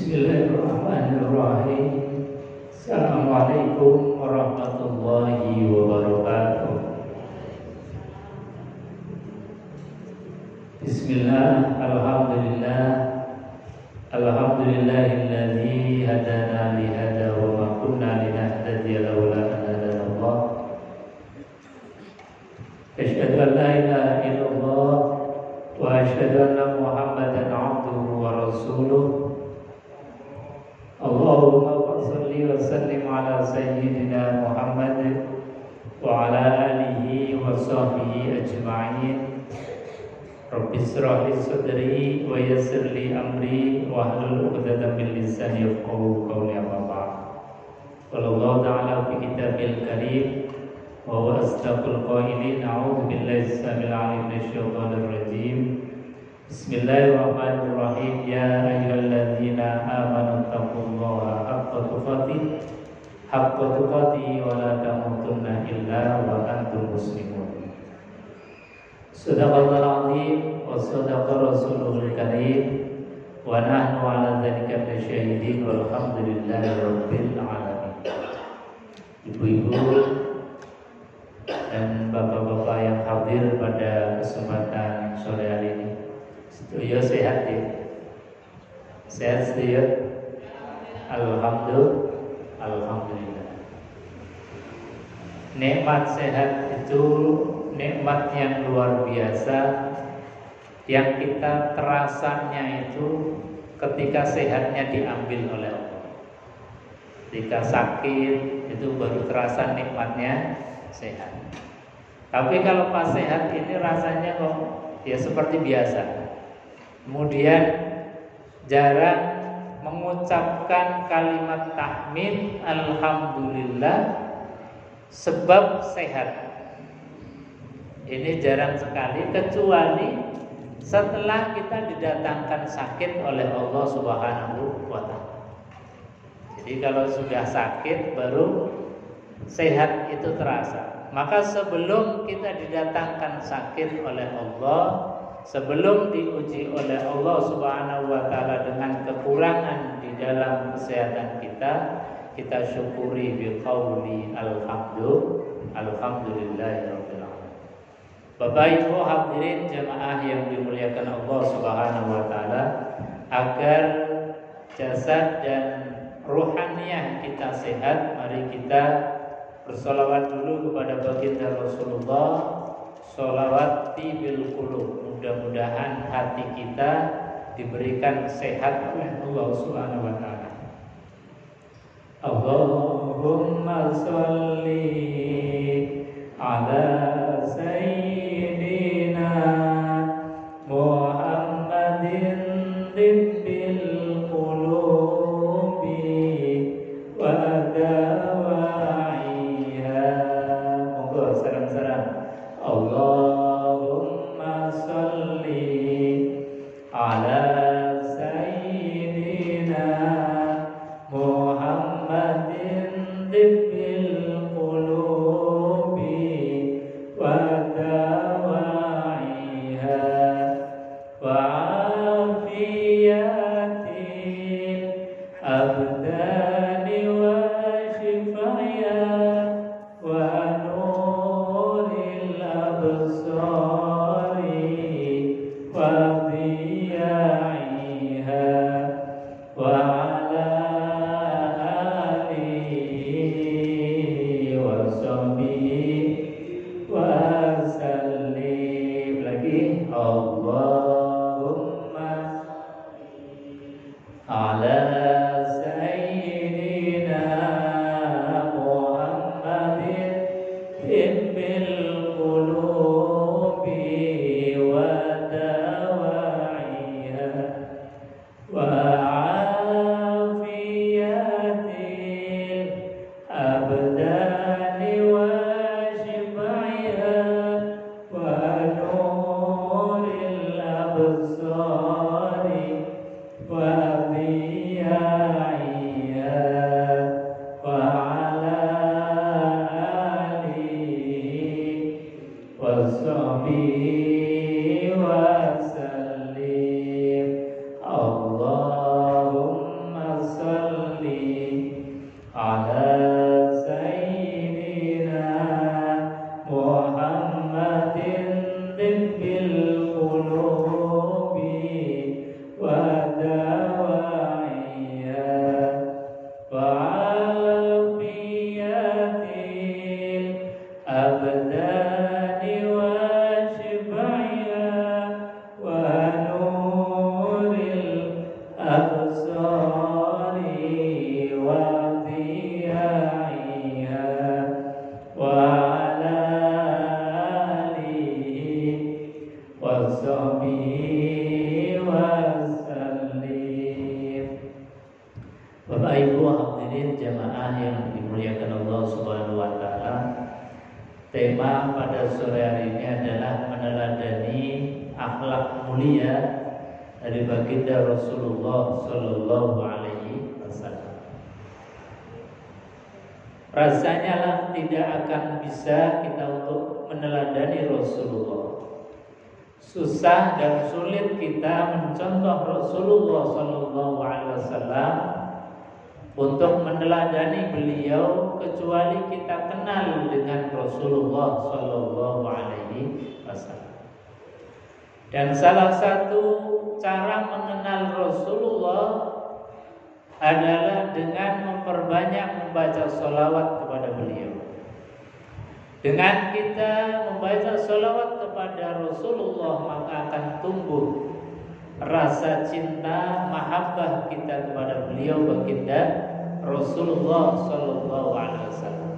Bismillahirrahmanirrahim. Assalamualaikum warahmatullahi wabarakatuh. Bismillah, alhamdulillah, alhamdulillahilladzi hadana li hada wa ma kunna linahtadiya laula an hadana Allah. Asyhadu an la ilaha illallah wa asyhadu anna Muhammadan abduhu wa rasuluh. Allahumma shalli wa sallim ala sayyidina Muhammad wa ala alihi wa sahbihi ajma'in. Rabbi shrah li sadri wa yassir li amri wa hlul 'uqdatam min lisani yafqahu qawli. Amma ba'd. Qala Allah ta'ala fi kitabil karim wa huwa asdaqul qailin. A'udzu billahi samil 'alim minasy syaithanir rajim. Bismillahirrahmanirrahim. Ya ayyuhalladzina amanu taqullaha haqqa tuqatih wa la tamutunna illa wa antum muslimun. Sadaqallahul azim wa sadaqa rasulul karim wa nahnu ala dzalika lasyahidin walhamdulillahi rabbil alamin. Ibu-ibu dan bapak-bapak yang hadir pada kesempatan sore hari ini, setuju sehat ya? Sehat setuju? Alhamdulillah. Nikmat sehat itu nikmat yang luar biasa, yang kita terasanya itu ketika sehatnya diambil oleh Allah. Ketika sakit itu baru terasa nikmatnya sehat. Tapi kalau pas sehat ini rasanya kok ya seperti biasa. Kemudian jarang mengucapkan kalimat tahmid alhamdulillah sebab sehat. Ini jarang sekali, kecuali setelah kita didatangkan sakit oleh Allah Subhanahu wa ta'ala. Jadi kalau sudah sakit baru sehat itu terasa. Maka sebelum kita didatangkan sakit oleh Allah, sebelum diuji oleh Allah Subhanahu wa ta'ala dengan kekurangan di dalam kesehatan kita, kita syukuri biqauli alhamdulillahirabbil alamin. Bapak Ibu hadirin jemaah yang dimuliakan Allah Subhanahu wa ta'ala, agar jasad dan ruhaniyah kita sehat, mari kita bersolawat dulu kepada baginda Rasulullah. Solawat bil qulub. Mudah-mudahan hati kita diberikan sehat oleh Allah Subhanahu wa ta'ala. Allahumma sholli ala sayyidina Muhammadin tibbil qulubi wa dawaiha. Monggo sareng-sareng. Allahumma sholli ala sayyidina Muhammadin tibbil qulubi wa dawaiha wa afiyatil abdani wa shifaya wa nuril absari wa diyaiha wa ala alihi wa sahbihi wa sallim. Lagi Allahumma ala sayyidina Muhammadin tibbil qulubi wa dawaiha wa afiyatil abdani wa shifaiha wa nuril absari wa diyaiha wasallim. Bapak Ibu hadirin jamaah yang dimuliakan Allah Subhanahu wa taala. Tema pada sore hari ini adalah meneladani akhlak mulia dari baginda Rasulullah sallallahu alaihi wasallam. Rasanya lah tidak akan bisa kita untuk meneladani Rasulullah. Susah dan sulit kita mencontoh Rasulullah sallallahu alaihi wasallam untuk meneladani beliau kecuali kita kenal dengan Rasulullah sallallahu alaihi wasallam. Dan salah satu cara mengenal Rasulullah adalah dengan memperbanyak membaca sholawat kepada beliau. Dengan kita membaca sholawat kepada Rasulullah, maka akan tumbuh rasa cinta, mahabbah kita kepada beliau baginda Rasulullah sallallahu alaihi wasallam.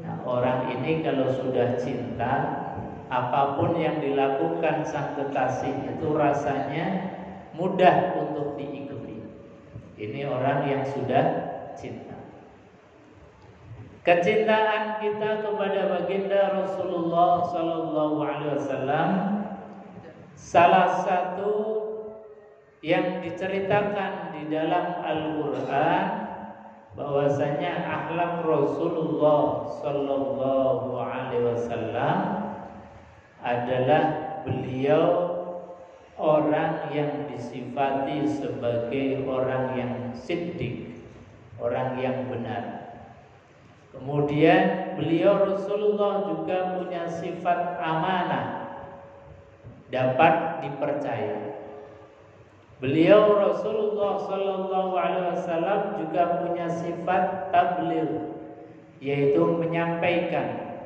Nah, orang ini kalau sudah cinta, apapun yang dilakukan sang kekasih itu rasanya mudah untuk diikuti. Ini orang yang sudah cinta. Kecintaan kita kepada baginda Rasulullah sallallahu alaihi wasallam salah satu yang diceritakan di dalam Al-Qur'an bahwasanya akhlak Rasulullah sallallahu alaihi wasallam adalah beliau orang yang disifati sebagai orang yang siddiq, orang yang benar. Kemudian beliau Rasulullah juga punya sifat amanah, dapat dipercaya. Beliau Rasulullah sallallahu alaihi wasallam juga punya sifat tabligh, yaitu menyampaikan.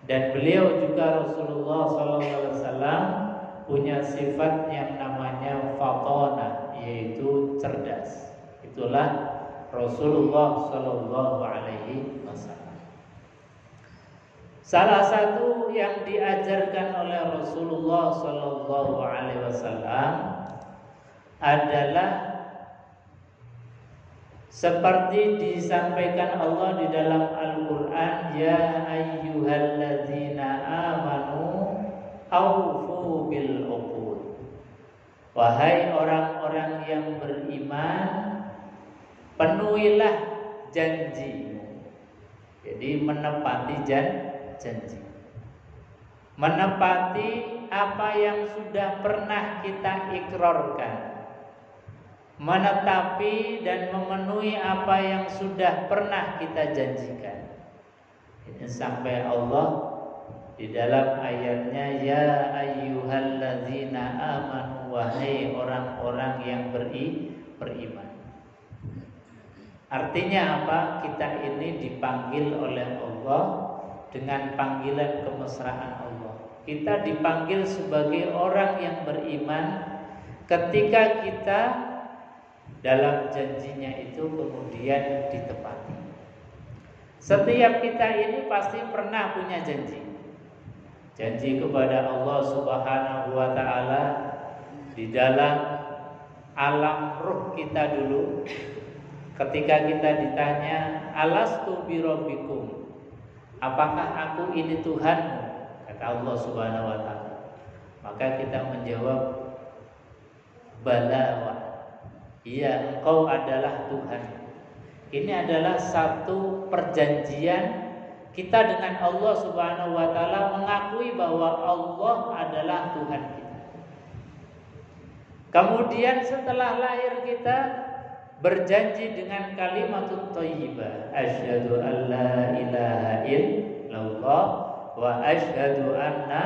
Dan beliau juga Rasulullah sallallahu alaihi wasallam punya sifat yang namanya fatona, yaitu cerdas. Itulah Rasulullah sallallahu alaihi wasallam. Salah satu yang diajarkan oleh Rasulullah sallallahu alaihi wasallam adalah seperti disampaikan Allah di dalam Al-Qur'an, ya ayyuhalladzina amanu aufu bil uqud. Wahai orang-orang yang beriman, penuhilah janjimu. Jadi menepati janji. Menepati apa yang sudah pernah kita ikrarkan. Menetapi dan memenuhi apa yang sudah pernah kita janjikan. Ini sampai Allah di dalam ayatnya, ya ayyuhalladzina amanu, wahai orang-orang yang beriman. Artinya apa? Kita ini dipanggil oleh Allah dengan panggilan kemesraan Allah. Kita dipanggil sebagai orang yang beriman ketika kita dalam janjinya itu kemudian ditepati. Setiap kita ini pasti pernah punya janji. Janji kepada Allah Subhanahu wa taala di dalam alam ruh kita dulu. Ketika kita ditanya, alastu birabbikum, apakah aku ini Tuhanmu? Kata Allah Subhanahu wa taala. Maka kita menjawab, bala wa, iya, engkau adalah Tuhan. Ini adalah satu perjanjian kita dengan Allah Subhanahu wa taala, mengakui bahwa Allah adalah Tuhan kita. Kemudian setelah lahir kita berjanji dengan kalimatut thayyibah, asyhadu an la ilaha illallah wa asyhadu anna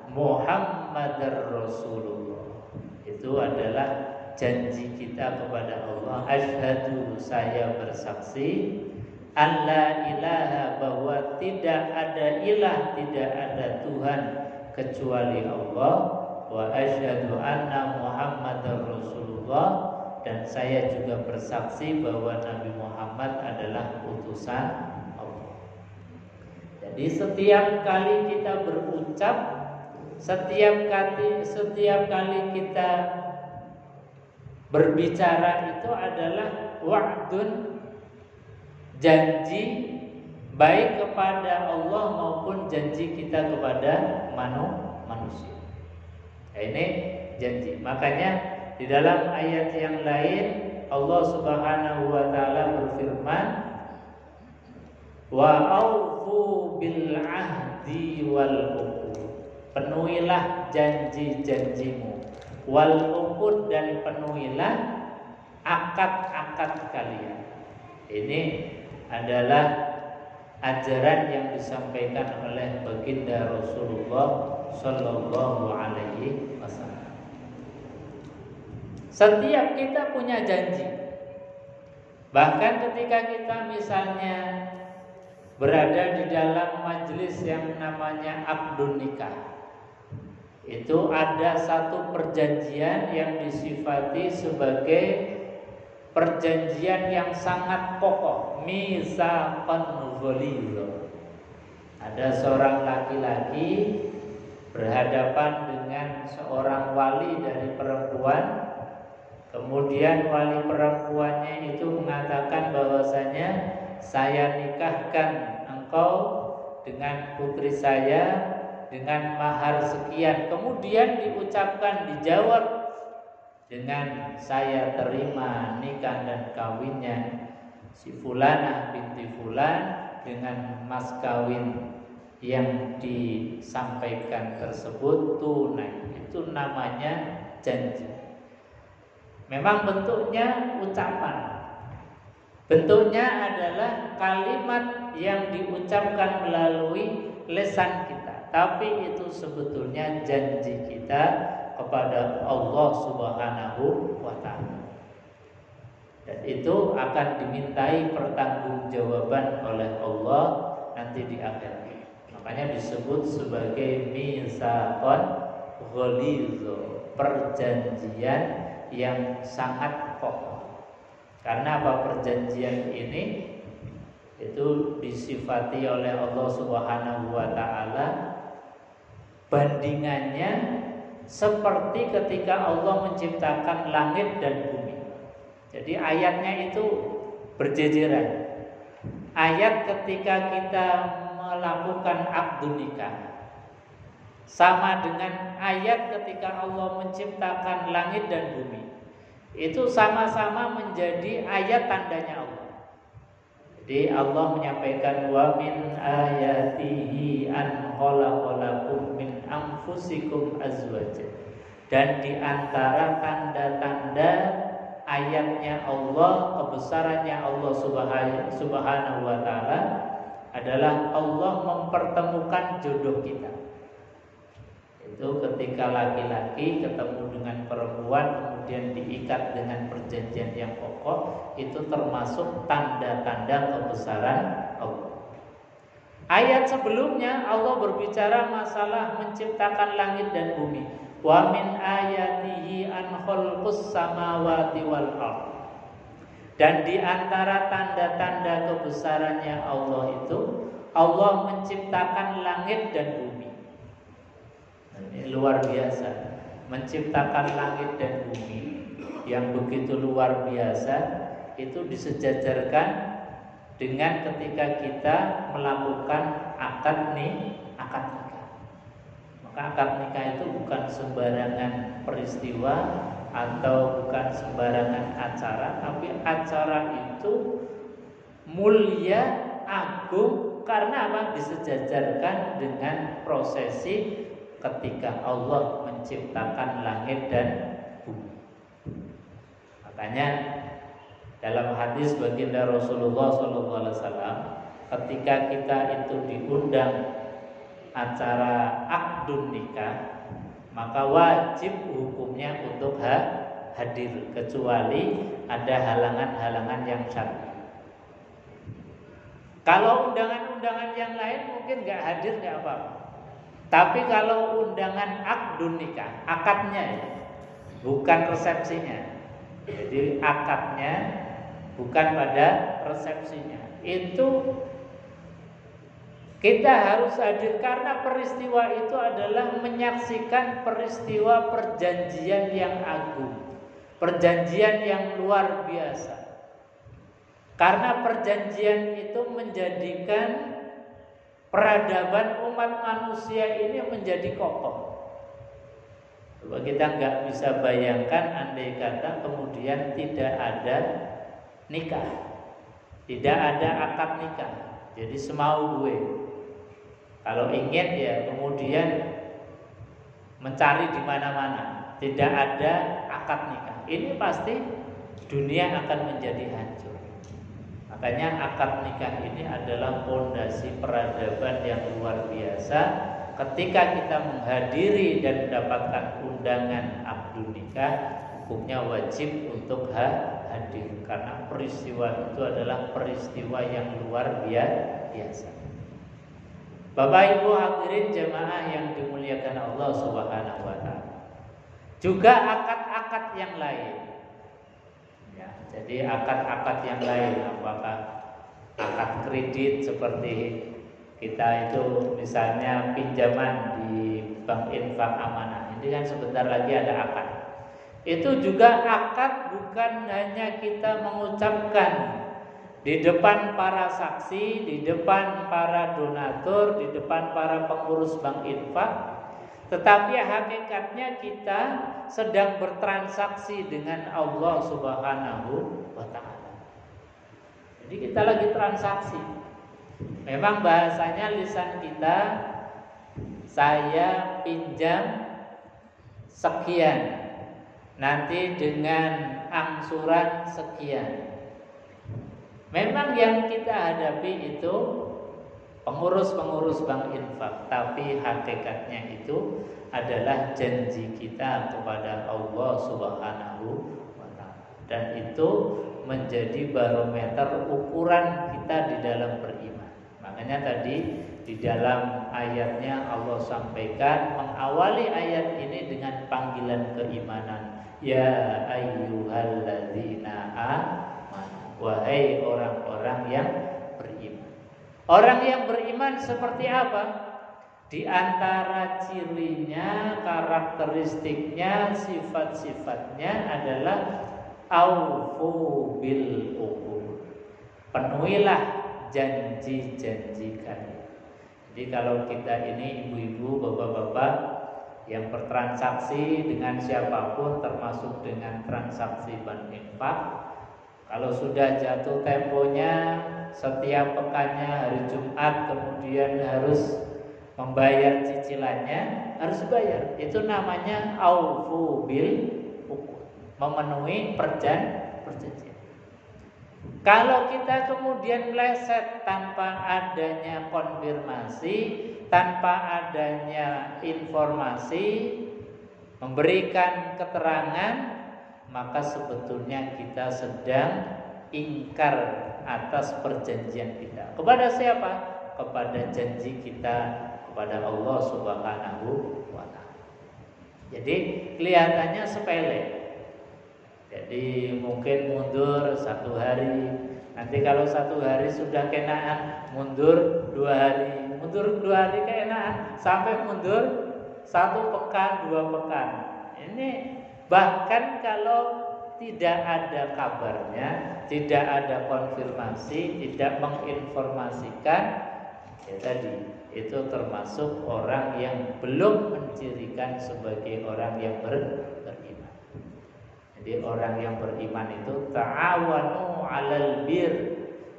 Muhammadar Rasulullah. Itu adalah janji kita kepada Allah. Asyhadu, saya bersaksi, alla ilaha, bahwa tidak ada ilah, tidak ada Tuhan kecuali Allah, wa asyhadu anna Muhammadar Rasulullah, dan saya juga bersaksi bahwa Nabi Muhammad adalah utusan Allah. Jadi setiap kali kita berucap setiap kali kita berbicara itu adalah wa'dun, janji baik kepada Allah maupun janji kita kepada manusia. Nah, ini janji. Makanya di dalam ayat yang lain Allah Subhanahu wa taala berfirman, wa aufu bil ahdi wal uqud. Penuhilah janji-janjimu, wal uqud, dan penuhilah akad-akad kalian. Ini adalah ajaran yang disampaikan oleh baginda Rasulullah Sallallahu Alaihi Wasallam. Setiap kita punya janji. Bahkan ketika kita misalnya berada di dalam majelis yang namanya akdun nikah, itu ada satu perjanjian yang disifati sebagai perjanjian yang sangat pokok, mitsaqan ghalidha. Ada seorang laki-laki berhadapan dengan seorang wali dari perempuan. Kemudian wali perempuannya itu mengatakan bahwasanya saya nikahkan engkau dengan putri saya dengan mahar sekian. Kemudian diucapkan, dijawab dengan saya terima nikah dan kawinnya si fulanah binti fulan dengan mas kawin yang disampaikan tersebut tunai. Itu namanya janji. Memang bentuknya ucapan. Bentuknya adalah kalimat yang diucapkan melalui lisan kita, tapi itu sebetulnya janji kita kepada Allah Subhanahu wa taala. Dan itu akan dimintai pertanggungjawaban oleh Allah nanti di akhirat. Makanya disebut sebagai mitsaqan ghalidha, perjanjian yang sangat pokok. Karena apa? Perjanjian ini itu disifati oleh Allah Subhanahu wa taala bandingannya seperti ketika Allah menciptakan langit dan bumi. Jadi ayatnya itu berjejeran. Ayat ketika kita melakukan akdun nikah sama dengan ayat ketika Allah menciptakan langit dan bumi. Itu sama-sama menjadi ayat tandanya Allah. Jadi Allah menyampaikan wa min ayatihi an khalaqalakum min anfusikum azwaja. Dan di antara tanda-tanda ayatnya Allah, kebesarannya Allah Subhanahu wa taala adalah Allah mempertemukan jodoh kita. Itu ketika laki-laki ketemu dengan perempuan kemudian diikat dengan perjanjian yang pokok, itu termasuk tanda-tanda kebesaran Allah. Ayat sebelumnya Allah berbicara masalah menciptakan langit dan bumi. Wa min ayatihi an khalqus samawati wal ardh. Dan di antara tanda-tanda kebesarannya Allah itu Allah menciptakan langit dan bumi. Ini luar biasa. Menciptakan langit dan bumi yang begitu luar biasa itu disejajarkan dengan ketika kita melakukan akad nikah. Maka akad nikah itu bukan sembarangan peristiwa atau bukan sembarangan acara, tapi acara itu mulia, agung, karena apa? Disejajarkan dengan prosesi ketika Allah menciptakan langit dan bumi. Makanya dalam hadis baginda Rasulullah SAW, ketika kita itu diundang acara akdun nikah, maka wajib hukumnya untuk hadir, kecuali ada halangan-halangan yang syar'i. Kalau undangan-undangan yang lain mungkin nggak hadir nggak apa-apa. Tapi kalau undangan akdun nikah, akadnya ya, bukan resepsinya. Jadi akadnya bukan pada resepsinya. Itu Kita harus hadir karena peristiwa itu adalah menyaksikan peristiwa perjanjian yang agung, perjanjian yang luar biasa. Karena perjanjian itu menjadikan peradaban umat manusia ini menjadi kokoh. Coba kita nggak bisa bayangkan andai kata kemudian tidak ada nikah, tidak ada akad nikah. Jadi semau gue. Kalau ingin ya kemudian mencari di mana-mana, tidak ada akad nikah. Ini pasti dunia akan menjadi hancur. Makanya akad nikah ini adalah fondasi peradaban yang luar biasa. Ketika kita menghadiri dan mendapatkan undangan akad nikah, hukumnya wajib untuk hadir karena peristiwa itu adalah peristiwa yang luar biasa. Bapak Ibu hadirin jemaah yang dimuliakan Allah Subhanahu wa taala. Juga akad-akad yang lain. Ya, jadi akad-akad yang lain, apakah akad kredit seperti kita itu misalnya pinjaman di Bank Infak Amanah. Ini kan sebentar lagi ada akad. Itu juga akad bukan hanya kita mengucapkan di depan para saksi, di depan para donatur, di depan para pengurus bank infak, tetapi hakikatnya kita sedang bertransaksi dengan Allah Subhanahu wa taala. Jadi kita lagi transaksi. Memang bahasanya lisan kita, saya pinjam sekian, nanti dengan angsuran sekian. Memang yang kita hadapi itu pengurus-pengurus bank infak, tapi hakikatnya itu adalah janji kita kepada Allah Subhanahu wa taala. Dan itu menjadi barometer ukuran kita di dalam beriman. Makanya tadi di dalam ayatnya Allah sampaikan, mengawali ayat ini dengan panggilan keimanan. Ya ayyuhalladzina amanu, wahai orang-orang yang beriman. Orang yang beriman seperti apa? Di antara cirinya, karakteristiknya, sifat-sifatnya adalah aufu bil uqud. Penuhilah janji-janji kalian. Jadi kalau kita ini ibu-ibu, bapak-bapak yang bertransaksi dengan siapapun, termasuk dengan transaksi bank infak, kalau sudah jatuh temponya setiap pekannya hari Jumat kemudian harus membayar cicilannya, harus bayar. Itu namanya aufu bil uqud, memenuhi perjanjian. Kalau kita kemudian meleset tanpa adanya konfirmasi, tanpa adanya informasi, memberikan keterangan, maka sebetulnya kita sedang ingkar atas perjanjian kita. Kepada siapa? Kepada janji kita kepada Allah Subhanahu wa taala. Jadi kelihatannya sepele. Jadi mungkin mundur 1 hari. Nanti kalau 1 hari sudah kenaan, mundur 2 hari. Mundur 2 hari kenaan, sampai mundur 1 pekan, 2 pekan. Ini bahkan kalau tidak ada kabarnya, tidak ada konfirmasi, tidak menginformasikan, ya tadi itu termasuk orang yang belum mencirikan sebagai orang yang beriman. Jadi orang yang beriman itu ta'awanu 'alal bir,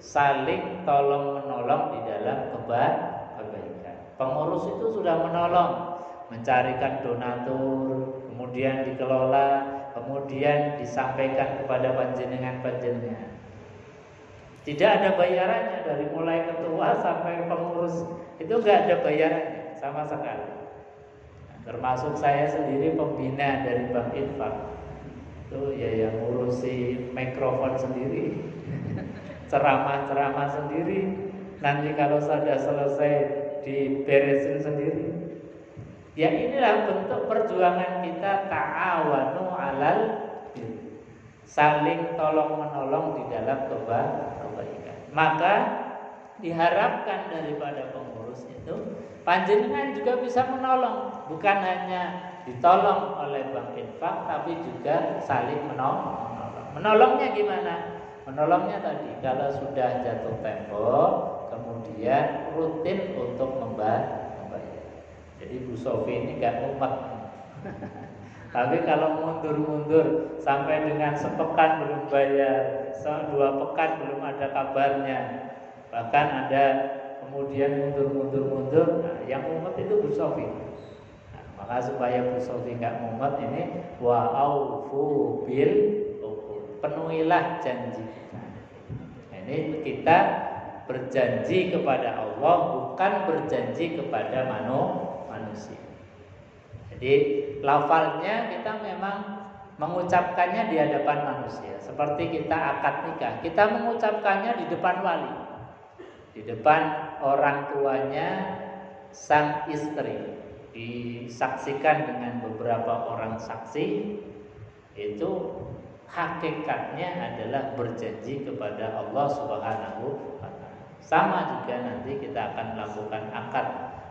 saling tolong menolong di dalam kebaikan. Pengurus itu sudah menolong, mencarikan donatur, kemudian dikelola, kemudian disampaikan kepada panjenengan. Tidak ada bayarannya, dari mulai ketua sampai pengurus itu enggak ada bayarannya sama sekali. Termasuk saya sendiri pembina dari Bank Infak. Itu ya yang ngurusi mikrofon sendiri, ceramah sendiri. Nanti kalau sudah selesai diberesin sendiri. Ya inilah bentuk perjuangan kita, ta'awanu 'alal bir, saling tolong menolong di dalam kebaikan. Maka diharapkan daripada pengurus itu panjenengan juga bisa menolong, bukan hanya ditolong oleh bank infak tapi juga saling menolong. Menolongnya gimana? Menolongnya tadi kalau sudah jatuh tempo kemudian rutin untuk membayar. Jadi Bu Sofi ini gak mumet. Tapi kalau mundur-mundur sampai dengan sepekan belum bayar, 2 pekan belum ada kabarnya, bahkan ada kemudian mundur, nah, yang mumet itu Bu Sofi. Nah, maka supaya Bu Sofi nggak mumet ini wa aufu bil uqud, penuhilah janji. Nah, ini kita berjanji kepada Allah, bukan berjanji kepada manusia. Jadi lafalnya kita memang mengucapkannya di hadapan manusia. Seperti kita akad nikah, kita mengucapkannya di depan wali, di depan orang tuanya sang istri, disaksikan dengan beberapa orang saksi. Itu hakikatnya adalah berjanji kepada Allah Subhanahu wa ta'ala. Sama juga nanti kita akan melakukan akad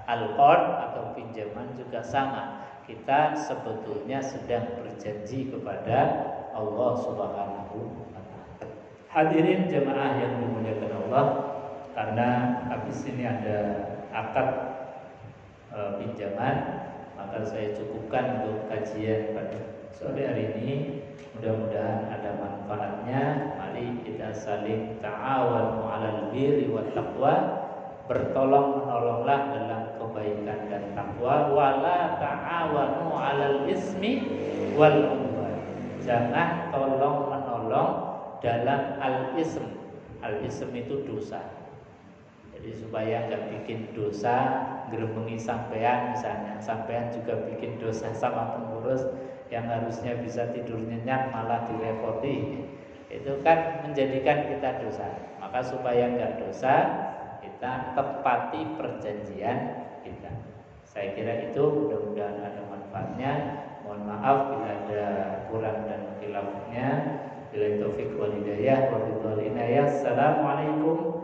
al-qard atau pinjaman juga sama. Kita sebetulnya sedang berjanji kepada Allah Subhanahu wa ta'ala. Hadirin jemaah yang dimuliakan Allah, karena habis ini ada akad pinjaman, maka saya cukupkan untuk kajian pada sore hari ini. Mudah-mudahan ada manfaatnya. Mari kita saling ta'awanu 'alal birri wat taqwa, bertolong menolonglah dalam kebaikan dan takwa. Wala ta'awanu 'alal ismi wal 'udwan, jangan tolong menolong dalam al-ism. Al-ism itu dosa. Jadi supaya nggak bikin dosa geremengi sampean, misalnya sampean juga bikin dosa sama pengurus yang harusnya bisa tidur nyenyak malah direpoti, itu kan menjadikan kita dosa. Maka supaya nggak dosa, kita tepati perjanjian kita. Saya kira itu, mudah-mudahan ada manfaatnya. Mohon maaf bila ada kurang dan khilafnya. Bila taufik wal hidayah wa ridwal inayah. Assalamualaikum